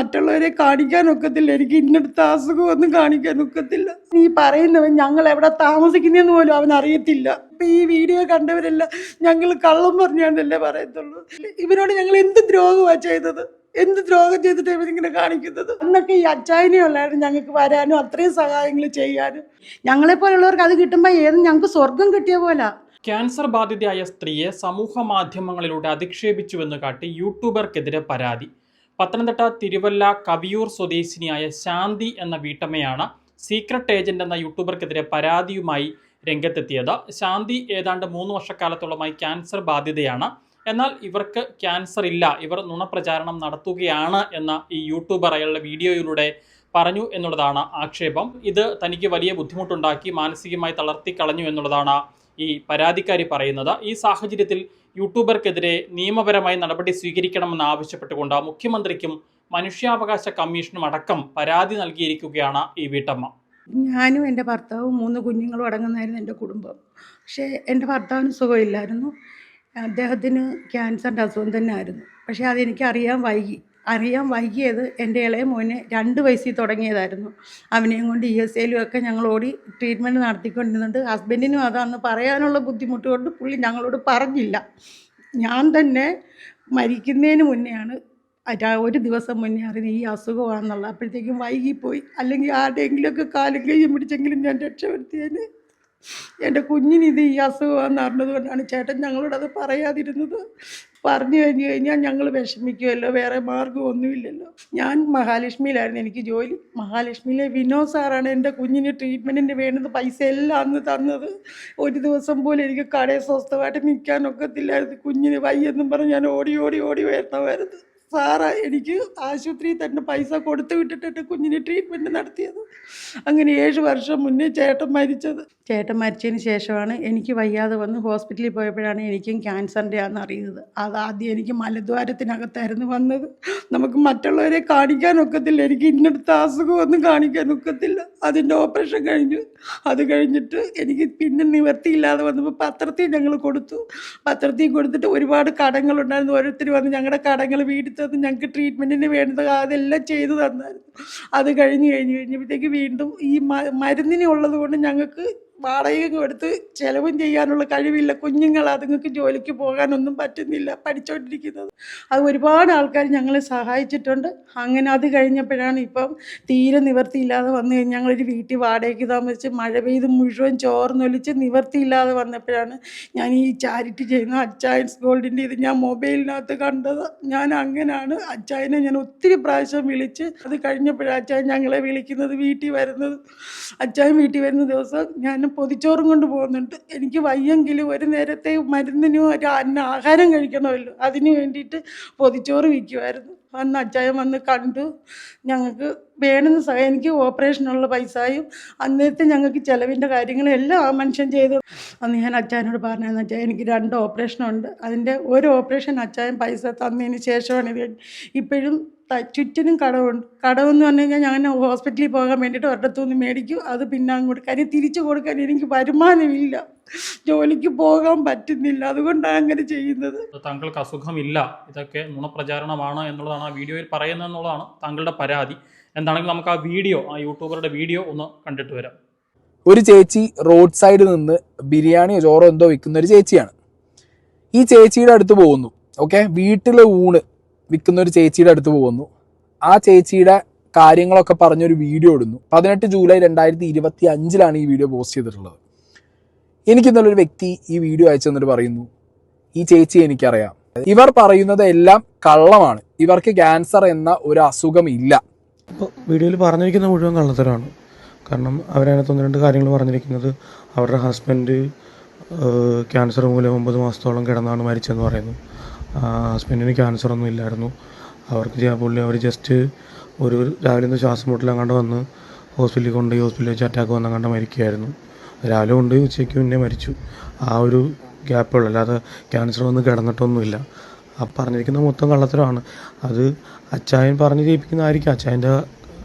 മറ്റുള്ളവരെ കാണിക്കാനൊക്കത്തില്ല. എനിക്ക് ഇന്നടുത്ത അസുഖമൊന്നും കാണിക്കാനൊക്കത്തില്ല. ഈ പറയുന്നവൻ ഞങ്ങൾ എവിടെ താമസിക്കുന്നതെന്ന് പോലും അവൻ അറിയത്തില്ല. ഇപ്പം ഈ വീഡിയോ കണ്ടവരെല്ലാം ഞങ്ങൾ കള്ളം പറഞ്ഞാന്നല്ലേ പറയത്തുള്ളൂ. ഇവരോട് ഞങ്ങൾ എന്ത് ദ്രോഹമാണ് ചെയ്തത്? എന്ത് ദ്രോഹം ചെയ്തിട്ട് ഇവരിങ്ങനെ കാണിക്കുന്നത്? അന്നൊക്കെ ഈ അച്ചായനെ ഉള്ളായിരുന്നു ഞങ്ങൾക്ക് വരാനും അത്രയും സഹായങ്ങൾ ചെയ്യാനും. ഞങ്ങളെപ്പോലുള്ളവർക്ക് അത് കിട്ടുമ്പോൾ ഞങ്ങൾക്ക് സ്വർഗം കിട്ടിയ പോലെ. ക്യാൻസർ ബാധിതയായ സ്ത്രീയെ സമൂഹ മാധ്യമങ്ങളിലൂടെ അധിക്ഷേപിച്ചുവെന്ന് കാട്ടി യൂട്യൂബർക്കെതിരെ പരാതി. പത്തനംതിട്ട തിരുവല്ല കവിയൂർ സ്വദേശിനിയായ ശാന്തി എന്ന വീട്ടമ്മയാണ് സീക്രട്ട് ഏജന്റ് എന്ന യൂട്യൂബർക്കെതിരെ പരാതിയുമായി രംഗത്തെത്തിയത്. ശാന്തി ഏതാണ്ട് 3 വർഷക്കാലത്തോളമായി ക്യാൻസർ ബാധിതയാണ്. എന്നാൽ ഇവർക്ക് ക്യാൻസർ ഇല്ല, ഇവർ നുണപ്രചാരണം നടത്തുകയാണ് എന്ന ഈ യൂട്യൂബർ അയാളുടെ വീഡിയോയിലൂടെ പറഞ്ഞു എന്നുള്ളതാണ് ആക്ഷേപം. ഇത് തനിക്ക് വലിയ ബുദ്ധിമുട്ടുണ്ടാക്കി, മാനസികമായി തളർത്തി കളഞ്ഞു എന്നുള്ളതാണ് ഈ പരാതിക്കാരി പറയുന്നത്. ഈ സാഹചര്യത്തിൽ യൂട്യൂബർക്കെതിരെ നിയമപരമായി നടപടി സ്വീകരിക്കണമെന്ന് ആവശ്യപ്പെട്ടുകൊണ്ട് മുഖ്യമന്ത്രിക്കും മനുഷ്യാവകാശ കമ്മീഷനും അടക്കം പരാതി നൽകിയിരിക്കുകയാണ് ഈ വീട്ടമ്മ. ഞാനും എൻ്റെ ഭർത്താവും 3 കുഞ്ഞുങ്ങളും അടങ്ങുന്നതായിരുന്നു എൻ്റെ കുടുംബം. പക്ഷേ എൻ്റെ ഭർത്താവിന് സുഖമില്ലായിരുന്നു. അദ്ദേഹത്തിന് ക്യാൻസറിൻ്റെ അസുഖം തന്നെ ആയിരുന്നു. പക്ഷേ അതെനിക്ക് അറിയാൻ വൈകിയത് എൻ്റെ ഇളയ മോനെ 2 വയസ്സിൽ തുടങ്ങിയതായിരുന്നു. അവനെയും കൊണ്ട് ESAയിലും ഒക്കെ ഞങ്ങൾ ഓടി ട്രീറ്റ്മെൻറ്റ് നടത്തിക്കൊണ്ടിരുന്നുണ്ട്. ഹസ്ബൻഡിനും അതന്ന് പറയാനുള്ള ബുദ്ധിമുട്ട് കൊണ്ട് പുള്ളി ഞങ്ങളോട് പറഞ്ഞില്ല. ഞാൻ തന്നെ മരിക്കുന്നതിന് മുന്നെയാണ് ഒരു ദിവസം മുന്നേ അറിഞ്ഞ് ഈ അസുഖമാണെന്നുള്ള. അപ്പോഴത്തേക്കും വൈകിപ്പോയി. അല്ലെങ്കിൽ ആരുടെയെങ്കിലുമൊക്കെ കാലും കൈയും പിടിച്ചെങ്കിലും ഞാൻ രക്ഷപ്പെടുത്തിയേനെ. എൻ്റെ കുഞ്ഞിനിത് ഈ അസുഖമാണെന്ന് അറിഞ്ഞതുകൊണ്ടാണ് ചേട്ടൻ ഞങ്ങളോടത് പറയാതിരുന്നത്. പറഞ്ഞു കഴിഞ്ഞാൽ ഞങ്ങൾ വിഷമിക്കുമല്ലോ, വേറെ മാർഗ്ഗമൊന്നുമില്ലല്ലോ. ഞാൻ മഹാലക്ഷ്മിയിലായിരുന്നു എനിക്ക് ജോലി. മഹാലക്ഷ്മിയിലെ വിനോദ് സാറാണ് എൻ്റെ കുഞ്ഞിന് ട്രീറ്റ്മെൻറ്റിന് വേണ്ടുന്ന പൈസ എല്ലാം അന്ന് തന്നത്. ഒരു ദിവസം പോലും എനിക്ക് കടയിൽ സ്വസ്ഥമായിട്ട് നിൽക്കാനൊക്കത്തില്ലായിരുന്നു. കുഞ്ഞിന് വയ്യെന്നും പറഞ്ഞ് ഞാൻ ഓടി വരുന്നമായിരുന്നു. സാറാ എനിക്ക് ആശുപത്രിയിൽ തന്നെ പൈസ കൊടുത്തു വിട്ടിട്ട് എൻ്റെ കുഞ്ഞിന് ട്രീറ്റ്മെൻറ്റ് നടത്തിയത്. അങ്ങനെ 7 വർഷം മുന്നേ ചേട്ടൻ മരിച്ചത്. ചേട്ടൻ മരിച്ചതിന് ശേഷമാണ് എനിക്ക് വയ്യാതെ വന്ന് ഹോസ്പിറ്റലിൽ പോയപ്പോഴാണ് എനിക്കും ക്യാൻസറിൻ്റെ ആണെന്ന് അറിയുന്നത്. അതാദ്യം എനിക്ക് മലദ്വാരത്തിനകത്തായിരുന്നു വന്നത്. നമുക്ക് മറ്റുള്ളവരെ കാണിക്കാനൊക്കത്തില്ല. എനിക്ക് ഇന്നടുത്ത അസുഖമൊന്നും കാണിക്കാനൊക്കത്തില്ല. അതിൻ്റെ ഓപ്പറേഷൻ കഴിഞ്ഞു. അത് കഴിഞ്ഞിട്ട് എനിക്ക് പിന്നെ നിവർത്തിയില്ലാതെ വന്നപ്പോൾ പത്രത്തിൽ ഞങ്ങൾ കൊടുത്തു. പത്രത്തിൽ കൊടുത്തിട്ട് ഒരുപാട് കടങ്ങളുണ്ടായിരുന്നു. ഓരോരുത്തർ വന്ന് ഞങ്ങളുടെ കടങ്ങൾ വീട്ടിൽ തന്ന് ഞങ്ങൾക്ക് ട്രീറ്റ്മെൻറ്റിന് വേണ്ടത് അതെല്ലാം ചെയ്തു തന്നായിരുന്നു. അത് കഴിഞ്ഞപ്പോഴത്തേക്ക് വീണ്ടും ഈ മരുന്നിന് ഉള്ളത് കൊണ്ട് ഞങ്ങൾക്ക് വാടകയും കൊടുത്ത് ചിലവും ചെയ്യാനുള്ള കഴിവില്ല. കുഞ്ഞുങ്ങൾ അതുങ്ങൾക്ക് ജോലിക്ക് പോകാനൊന്നും പറ്റുന്നില്ല, പഠിച്ചുകൊണ്ടിരിക്കുന്നത്. അത് ഒരുപാട് ആൾക്കാർ ഞങ്ങളെ സഹായിച്ചിട്ടുണ്ട്. അങ്ങനെ അത് കഴിഞ്ഞപ്പോഴാണ് ഇപ്പം തീരെ നിവർത്തിയില്ലാതെ വന്നു കഴിഞ്ഞ് ഞങ്ങളൊരു വീട്ടിൽ വാടകയ്ക്ക് താമസിച്ച് മഴ പെയ്ത് മുഴുവൻ ചോർന്നൊലിച്ച് നിവർത്തിയില്ലാതെ വന്നപ്പോഴാണ് ഞാൻ ഈ ചാരിറ്റി ചെയ്യുന്ന അച്ചായൻസ് ഗോൾഡിൻ്റെ ഇത് ഞാൻ മൊബൈലിനകത്ത് കണ്ടത്. ഞാൻ അങ്ങനെയാണ് അച്ചായനെ ഞാൻ ഒത്തിരി പ്രാവശ്യം വിളിച്ച്. അത് കഴിഞ്ഞപ്പോഴാണ് അച്ചായൻ ഞങ്ങളെ വിളിക്കുന്നത്, വീട്ടിൽ വരുന്നത്. അച്ചായൻ വീട്ടിൽ വരുന്ന ദിവസം ഞാൻ പൊതിച്ചോറും കൊണ്ട് പോകുന്നുണ്ട്. എനിക്ക് വയ്യെങ്കിലും ഒരു നേരത്തെ മരുന്നിനും ആഹാരം കഴിക്കണമല്ലോ, അതിന് വേണ്ടിയിട്ട് പൊതിച്ചോറ് വിൽക്കുമായിരുന്നു. അന്ന് അച്ചായൻ വന്ന് കണ്ടു. ഞങ്ങൾക്ക് വേണമെന്ന് സഹായം, എനിക്ക് ഓപ്പറേഷനുള്ള പൈസയും അന്നേരത്തെ ഞങ്ങൾക്ക് ചിലവിൻ്റെ കാര്യങ്ങളും എല്ലാം ആ മനുഷ്യൻ ചെയ്തു. അന്ന് ഞാൻ അച്ചായനോട് പറഞ്ഞതെന്ന് വെച്ചാൽ എനിക്ക് 2 ഓപ്പറേഷനുണ്ട്. അതിൻ്റെ ഒരു ഓപ്പറേഷൻ അച്ചായൻ പൈസ തന്നതിന് ശേഷമാണ് ഇത്. ഇപ്പോഴും ചുറ്റിനും കടവുണ്ട്. കടവെന്ന് പറഞ്ഞു കഴിഞ്ഞാൽ ഞാൻ ഹോസ്പിറ്റലിൽ പോകാൻ വേണ്ടിയിട്ട് ഒരിടത്തുനിന്ന് മേടിക്കും. അത് പിന്നെ അങ്ങോട്ട് കാര്യം തിരിച്ചു കൊടുക്കാൻ എനിക്ക് വരുമാനമില്ല, ജോലിക്ക് പോകാൻ പറ്റുന്നില്ല. അതുകൊണ്ടാണ് അങ്ങനെ ചെയ്യുന്നത്. താങ്കൾക്ക് അസുഖമില്ല, ഇതൊക്കെ നുണപ്രചാരണമാണ് എന്നുള്ളതാണ് ആ വീഡിയോയിൽ പറയുന്നത് എന്നുള്ളതാണ് താങ്കളുടെ പരാതി. എന്താണെങ്കിലും നമുക്ക് ആ വീഡിയോ, ആ യൂട്യൂബറുടെ വീഡിയോ ഒന്ന് കണ്ടിട്ട് വരാം. ഒരു ചേച്ചി റോഡ് സൈഡിൽ നിന്ന് ബിരിയാണിയോ ചോറോ എന്തോ വിൽക്കുന്ന ഒരു ചേച്ചിയാണ്. ഈ ചേച്ചിയുടെ അടുത്ത് പോകുന്നു. ഓക്കെ, വീട്ടിലെ ഊണ് വിൽക്കുന്ന ഒരു ചേച്ചിയുടെ അടുത്ത് പോകുന്നു. ആ ചേച്ചിയുടെ കാര്യങ്ങളൊക്കെ പറഞ്ഞൊരു വീഡിയോ ഇടുന്നു. 18 ജൂലൈ 2025 ഈ വീഡിയോ പോസ്റ്റ് ചെയ്തിട്ടുള്ളത്. എനിക്കിന്നൊരു വ്യക്തി ഈ വീഡിയോ അയച്ചു തന്നിട്ട് പറയുന്നു, ഈ ചേച്ചിയെ എനിക്കറിയാം, ഇവർ പറയുന്നത് എല്ലാം കള്ളമാണ്, ഇവർക്ക് ക്യാൻസർ എന്ന ഒരു അസുഖം ഇല്ല. ഇപ്പോൾ വീഡിയോയിൽ പറഞ്ഞിരിക്കുന്ന മുഴുവൻ കള്ളത്തരമാണ്. കാരണം അവരതിനകത്ത് 1-2 കാര്യങ്ങൾ പറഞ്ഞിരിക്കുന്നത്, അവരുടെ ഹസ്ബൻഡ് ക്യാൻസർ മൂലം 9 മാസത്തോളം കിടന്നാണ് മരിച്ചെന്ന് പറയുന്നു. ഹസ്ബൻഡിന് ക്യാൻസറൊന്നും ഇല്ലായിരുന്നു. അവർ ജസ്റ്റ് ഒരു രാവിലെ നിന്ന് ശ്വാസം മുട്ടലങ്ങാണ്ട് വന്ന് ഹോസ്പിറ്റലിൽ വെച്ച് അറ്റാക്ക് വന്നങ്ങാണ്ട് മരിക്കുകയായിരുന്നു. രാവിലെ കൊണ്ട് ഉച്ചയ്ക്ക് മുന്നേ മരിച്ചു. ആ ഒരു ഗ്യാപ്പുള്ളൂ, അല്ലാതെ ക്യാൻസർ വന്ന് കിടന്നിട്ടൊന്നുമില്ല. ആ പറഞ്ഞിരിക്കുന്ന മൊത്തം കള്ളത്തരമാണ്. അത് അച്ചായൻ പറഞ്ഞ് ചെയ്യിപ്പിക്കുന്നതായിരിക്കാം, അച്ചായൻ്റെ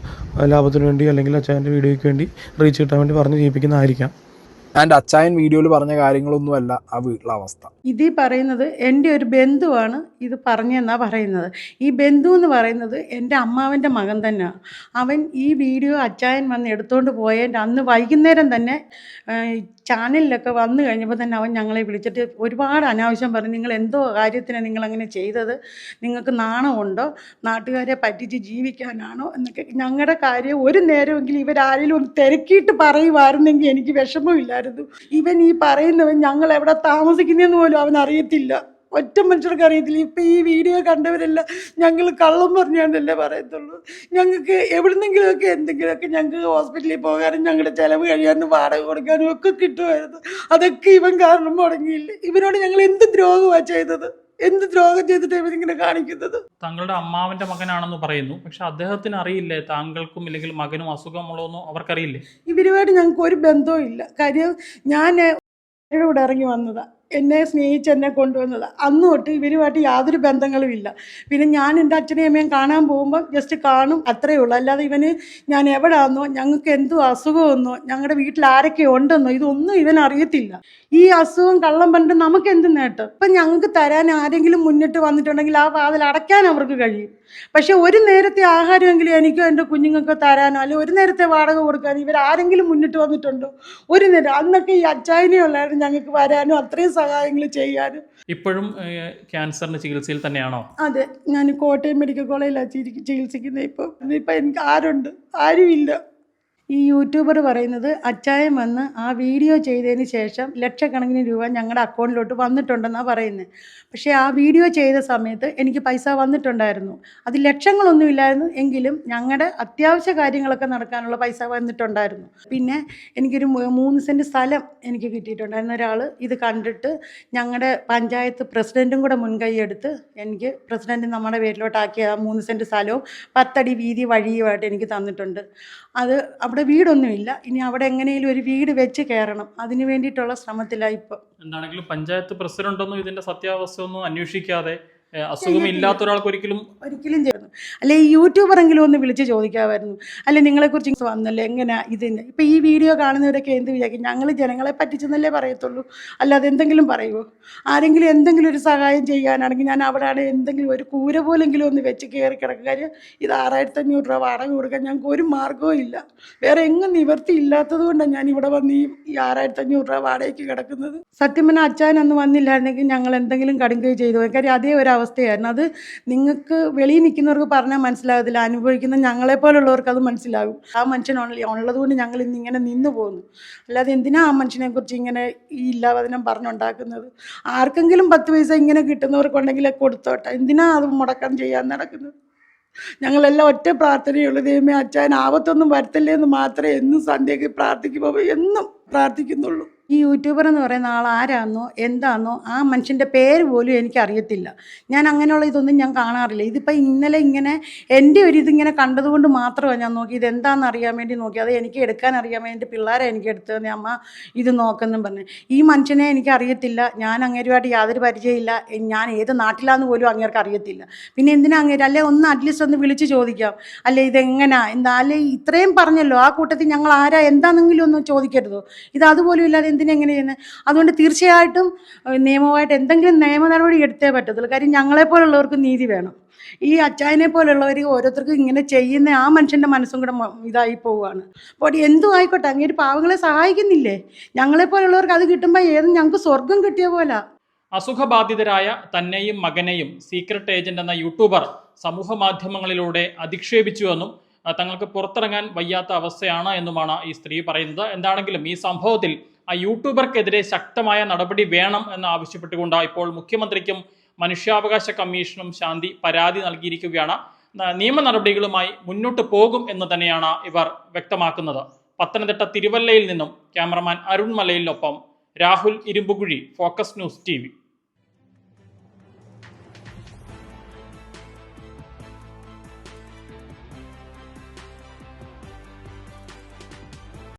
ലാഭത്തിന് വേണ്ടി അല്ലെങ്കിൽ അച്ചായൻ്റെ വീഡിയോയ്ക്ക് വേണ്ടി റീച്ച് കിട്ടാൻ വേണ്ടി പറഞ്ഞ് ചെയ്യിപ്പിക്കുന്നതായിരിക്കാം. ആൻഡ് അച്ചായൻ വീഡിയോയിൽ പറഞ്ഞ കാര്യങ്ങളൊന്നുമല്ല ആ വീട്ടിലെ അവസ്ഥ. ഇതിൽ പറയുന്നത് എൻ്റെ ഒരു ബന്ധുവാണ് ഇത് പറഞ്ഞെന്നാണ് പറയുന്നത്. ഈ ബന്ധു എന്ന് പറയുന്നത് എൻ്റെ അമ്മാവൻ്റെ മകൻ തന്നെയാണ്. അവൻ ഈ വീഡിയോ അച്ചായൻ വന്ന് എടുത്തുകൊണ്ട് പോയതിൻ്റെ അന്ന് വൈകുന്നേരം തന്നെ ചാനലിലൊക്കെ വന്നു കഴിഞ്ഞപ്പോൾ തന്നെ അവൻ ഞങ്ങളെ വിളിച്ചിട്ട് ഒരുപാട് അനാവശ്യം പറഞ്ഞു. നിങ്ങൾ എന്തോ കാര്യത്തിനാണ് നിങ്ങളങ്ങനെ ചെയ്തത്, നിങ്ങൾക്ക് നാണമുണ്ടോ, നാട്ടുകാരെ പറ്റിച്ച് ജീവിക്കാനാണോ എന്നൊക്കെ. ഞങ്ങളുടെ കാര്യം ഒരു നേരമെങ്കിലും ഇവരാരെങ്കിലും ഒന്ന് തിരക്കിയിട്ട് പറയുമായിരുന്നെങ്കിൽ എനിക്ക് വിഷമമില്ലായിരുന്നു. ഇവൻ ഈ പറയുന്നവൻ ഞങ്ങൾ എവിടെ താമസിക്കുന്നതെന്ന് പോലും അവൻ അറിയത്തില്ല. ഒറ്റ മനുഷ്യർക്ക് അറിയത്തില്ല. ഇപ്പം ഈ വീഡിയോ കണ്ടവരെല്ലാം ഞങ്ങൾ കള്ളം പറഞ്ഞാണെന്നല്ലേ പറയത്തുള്ളൂ. ഞങ്ങൾക്ക് എവിടുന്നെങ്കിലുമൊക്കെ എന്തെങ്കിലുമൊക്കെ ഞങ്ങൾക്ക് ഹോസ്പിറ്റലിൽ പോകാനും ഞങ്ങളുടെ ചിലവ് കഴിയാനും വാടക കൊടുക്കാനും ഒക്കെ കിട്ടുമായിരുന്നു. അതൊക്കെ ഇവൻ കാരണം മുടങ്ങിയില്ല. ഇവനോട് ഞങ്ങൾ എന്ത് ദ്രോഹമാണ് ചെയ്തത്, എന്ത് ദ്രോഹം ചെയ്തിട്ട് ഇവരിങ്ങനെ കാണിക്കുന്നത്? താങ്കളുടെ അമ്മാവന്റെ മകനാണെന്ന് പറയുന്നു, പക്ഷെ അദ്ദേഹത്തിന് അറിയില്ലേ താങ്കൾക്കും ഇല്ലെങ്കിൽ മകനും അസുഖമുള്ളതെന്നോ അവർക്കറിയില്ലേ? ഇവരുമായിട്ട് ഞങ്ങൾക്ക് ഒരു ബന്ധവും ഇല്ല. കാര്യം ഞാൻ ഇവിടെ ഇറങ്ങി വന്നതാണ്, എന്നെ സ്നേഹിച്ച് എന്നെ കൊണ്ടുവന്നത്. അന്ന് തൊട്ട് ഇവരുമായിട്ട് യാതൊരു ബന്ധങ്ങളും ഇല്ല. പിന്നെ ഞാൻ എൻ്റെ അച്ഛനെയും അമ്മയും കാണാൻ പോകുമ്പോൾ ജസ്റ്റ് കാണും, അത്രയേ ഉള്ളൂ. അല്ലാതെ ഇവന് ഞാൻ എവിടെയാണെന്നോ ഞങ്ങൾക്ക് എന്തോ അസുഖമെന്നോ ഞങ്ങളുടെ വീട്ടിൽ ആരൊക്കെ ഉണ്ടെന്നോ ഇതൊന്നും ഇവൻ അറിയത്തില്ല. ഈ അസുഖം കള്ളം പറഞ്ഞിട്ട് നമുക്ക് എന്ത് നേട്ടം? ഇപ്പം ഞങ്ങൾക്ക് തരാൻ ആരെങ്കിലും മുന്നിട്ട് വന്നിട്ടുണ്ടെങ്കിൽ ആ വാതിൽ അടയ്ക്കാൻ അവർക്ക് കഴിയും. പക്ഷെ ഒരു നേരത്തെ ആഹാരമെങ്കിലും എനിക്കോ എൻ്റെ കുഞ്ഞുങ്ങൾക്ക് തരാനോ അല്ലെങ്കിൽ ഒരു നേരത്തെ വാടക കൊടുക്കാനോ ഇവരാരെങ്കിലും മുന്നിട്ട് വന്നിട്ടുണ്ടോ? ഒരു നേരം. അന്നൊക്കെ ഈ അച്ചായനെ ഉള്ളായിരുന്നു ഞങ്ങൾക്ക് വരാനും അത്രയും സഹായങ്ങൾ ചെയ്യാനും. ഇപ്പോഴും ക്യാൻസറിന്റെ ചികിത്സയിൽ തന്നെയാണോ? അതെ, ഞാൻ കോട്ടയം മെഡിക്കൽ കോളേജിലാണ് ചികിത്സിക്കുന്നത്. ഇപ്പം എനിക്ക് ആരുണ്ട്? ആരുമില്ല. ഈ യൂട്യൂബർ പറയുന്നത് അച്ചായൻ വന്ന് ആ വീഡിയോ ചെയ്തതിന് ശേഷം ലക്ഷക്കണക്കിന് രൂപ ഞങ്ങളുടെ അക്കൗണ്ടിലോട്ട് വന്നിട്ടുണ്ടെന്നാണ് പറയുന്നത്. പക്ഷേ ആ വീഡിയോ ചെയ്ത സമയത്ത് എനിക്ക് പൈസ വന്നിട്ടുണ്ടായിരുന്നു. അത് ലക്ഷങ്ങളൊന്നും ഇല്ലായിരുന്നു, എങ്കിലും ഞങ്ങളുടെ അത്യാവശ്യ കാര്യങ്ങളൊക്കെ നടക്കാനുള്ള പൈസ വന്നിട്ടുണ്ടായിരുന്നു. പിന്നെ എനിക്കൊരു 3 സെൻറ്റ് സ്ഥലം എനിക്ക് കിട്ടിയിട്ടുണ്ടായിരുന്നു. ഒരാൾ ഇത് കണ്ടിട്ട് ഞങ്ങളുടെ പഞ്ചായത്ത് പ്രസിഡൻറ്റും കൂടെ മുൻകൈയെടുത്ത് എനിക്ക് പ്രസിഡൻറ്റ് നമ്മുടെ പേരിലോട്ടാക്കിയ 3 സെൻറ്റ് സ്ഥലവും 10 അടി വീതി വഴിയുമായിട്ട് എനിക്ക് തന്നിട്ടുണ്ട്. അത് അവിടെ വീടൊന്നുമില്ല. ഇനി അവിടെ എങ്ങനെയും ഒരു വീട് വെച്ച് കയറണം, അതിന് വേണ്ടിയിട്ടുള്ള ശ്രമത്തിലാണ് ഇപ്പം. എന്താണെങ്കിലും പഞ്ചായത്ത് പ്രസിഡന്റൊന്നും ഇതിന്റെ സത്യാവസ്ഥ ഒന്നും അന്വേഷിക്കാതെ അസുഖമില്ലാത്ത ഒരാൾക്ക് ഒരിക്കലും ചെയ്യുന്നു. അല്ലെ ഈ യൂട്യൂബറെങ്കിലും ഒന്ന് വിളിച്ച് ചോദിക്കാമായിരുന്നു. അല്ലെ നിങ്ങളെക്കുറിച്ച് വന്നല്ലേ എങ്ങനെയാ ഇതിന്. ഇപ്പം ഈ വീഡിയോ കാണുന്നവരൊക്കെ എന്ത് വിചാരിക്കും? ഞങ്ങൾ ജനങ്ങളെ പറ്റിച്ചെന്നല്ലേ പറയത്തുള്ളൂ, അല്ലാതെ എന്തെങ്കിലും പറയുമോ? ആരെങ്കിലും എന്തെങ്കിലും ഒരു സഹായം ചെയ്യാനാണെങ്കിൽ ഞാൻ അവിടെ എന്തെങ്കിലും ഒരു കൂര പോലെങ്കിലും ഒന്ന് വെച്ച് കയറി കിടക്കുക. കാര്യം ഇത് 6500 രൂപ വാടക കൊടുക്കാൻ ഞങ്ങൾക്ക് ഒരു മാർഗവും ഇല്ല. വേറെ എങ്ങും നിവർത്തി ഇല്ലാത്തത് കൊണ്ടാണ് ഞാൻ ഇവിടെ വന്ന് ഈ 6500 രൂപ വാടകയ്ക്ക് കിടക്കുന്നത്. സത്യം പറഞ്ഞാൽ അച്ചായൻ അന്ന് വന്നില്ലായിരുന്നെങ്കിൽ ഞങ്ങൾ എന്തെങ്കിലും കടുങ്കൈ ചെയ്തു. കാര്യം അതേ ഒരു അവസ്ഥയായിരുന്നു. അത് നിങ്ങൾക്ക് വെളിയിൽ നിൽക്കുന്നവർക്ക് പറഞ്ഞാൽ മനസ്സിലാകത്തില്ല, അനുഭവിക്കുന്ന ഞങ്ങളെപ്പോലുള്ളവർക്ക് അത് മനസ്സിലാകും. ആ മനുഷ്യൻ ഉള്ളത് കൊണ്ട് ഞങ്ങൾ ഇന്ന് ഇങ്ങനെ നിന്നു പോകുന്നു. അല്ലാതെ എന്തിനാ ആ മനുഷ്യനെ കുറിച്ച് ഇങ്ങനെ ഈ ഇല്ലാവചനം പറഞ്ഞുണ്ടാക്കുന്നത്? ആർക്കെങ്കിലും 10 പൈസ ഇങ്ങനെ കിട്ടുന്നവർക്കുണ്ടെങ്കിൽ കൊടുത്തോട്ടെ, എന്തിനാ അത് മുടക്കം ചെയ്യാൻ നടക്കുന്നത്? ഞങ്ങളെല്ലാം ഒറ്റ പ്രാർത്ഥനയുള്ളൂ, ദൈവമേ അച്ചായൻ ആപത്തൊന്നും വരുത്തല്ലേ എന്ന് മാത്രമേ എന്നും സന്ധ്യയ്ക്ക് പ്രാർത്ഥിക്കുമ്പോൾ എന്നും പ്രാർത്ഥിക്കുന്നുള്ളൂ. ഈ യൂട്യൂബർ എന്ന് പറയുന്ന ആൾ ആരാന്നോ എന്താണെന്നോ ആ മനുഷ്യൻ്റെ പേര് പോലും എനിക്കറിയത്തില്ല. ഞാൻ അങ്ങനെയുള്ള ഇതൊന്നും ഞാൻ കാണാറില്ല. ഇതിപ്പോൾ ഇന്നലെ ഇങ്ങനെ എൻ്റെ ഒരു ഇതിങ്ങനെ കണ്ടതുകൊണ്ട് മാത്രമാണ് ഞാൻ നോക്കി ഇതെന്താണെന്ന് അറിയാൻ വേണ്ടി നോക്കി. അത് എനിക്ക് എടുക്കാൻ അറിയാൻ വേണ്ടി പിള്ളേരെ എനിക്ക് എടുത്തു തന്നെ, അമ്മ ഇത് നോക്കെന്നും പറഞ്ഞു. ഈ മനുഷ്യനെ എനിക്കറിയത്തില്ല, ഞാൻ അങ്ങേരുമായിട്ട് യാതൊരു പരിചയമില്ല, ഞാൻ ഏത് നാട്ടിലാന്ന് പോലും അങ്ങേർക്ക് അറിയത്തില്ല. പിന്നെ എന്തിനാ അങ്ങേര്? അല്ലെ ഒന്ന് അറ്റ്ലീസ്റ്റ് ഒന്ന് വിളിച്ച് ചോദിക്കാം, അല്ലെ ഇതെങ്ങനാ എന്താ, അല്ലെ ഇത്രയും പറഞ്ഞല്ലോ ആ കൂട്ടത്തിൽ ഞങ്ങൾ ആരാ എന്താണെന്നെങ്കിലും ഒന്ന് ചോദിക്കരുതോ? ഇത് അതുപോലും ഇല്ലാതെ എന്തിനെങ്ങനെ ചെയ്യുന്നത്? അതുകൊണ്ട് തീർച്ചയായിട്ടും നിയമമായിട്ട് എന്തെങ്കിലും നിയമ നടപടി എടുത്തേ പറ്റത്തുള്ളൂ. കാര്യം ഞങ്ങളെപ്പോലുള്ളവർക്ക് നീതി വേണം. ഈ അച്ചായനെ പോലുള്ളവർ ഓരോരുത്തർക്കും ഇങ്ങനെ ചെയ്യുന്ന ആ മനുഷ്യൻ്റെ മനസ്സും കൂടെ ഇതായി പോവുകയാണ്. അപ്പോൾ എന്തും ആയിക്കോട്ടെ, അങ്ങേര് പാവങ്ങളെ സഹായിക്കുന്നില്ലേ? ഞങ്ങളെപ്പോലുള്ളവർക്ക് അത് കിട്ടുമ്പോൾ ഞങ്ങൾക്ക് സ്വർഗം കിട്ടിയ പോലെ. അസുഖബാധിതരായ തന്നെയും മകനെയും സീക്രട്ട് ഏജന്റ് എന്ന യൂട്യൂബർ സമൂഹ മാധ്യമങ്ങളിലൂടെ അധിക്ഷേപിച്ചുവെന്നും തങ്ങൾക്ക് പുറത്തിറങ്ങാൻ വയ്യാത്ത അവസ്ഥയാണ് എന്നുമാണ് ഈ സ്ത്രീ പറയുന്നത്. എന്താണെങ്കിലും ഈ സംഭവത്തിൽ ആ യൂട്യൂബർക്കെതിരെ ശക്തമായ നടപടി വേണം എന്ന് ആവശ്യപ്പെട്ടുകൊണ്ട് ഇപ്പോൾ മുഖ്യമന്ത്രിക്കും മനുഷ്യാവകാശ കമ്മീഷനും ശാന്തി പരാതി നൽകിയിരിക്കുകയാണ്. നിയമ നടപടികളുമായി മുന്നോട്ട് പോകും എന്ന് തന്നെയാണ് ഇവർ വ്യക്തമാക്കുന്നത്. പത്തനംതിട്ട തിരുവല്ലയിൽ നിന്നും ക്യാമറമാൻ അരുൺ മലയിലിനൊപ്പം Rahul Irumbukuzhi, focus news TV.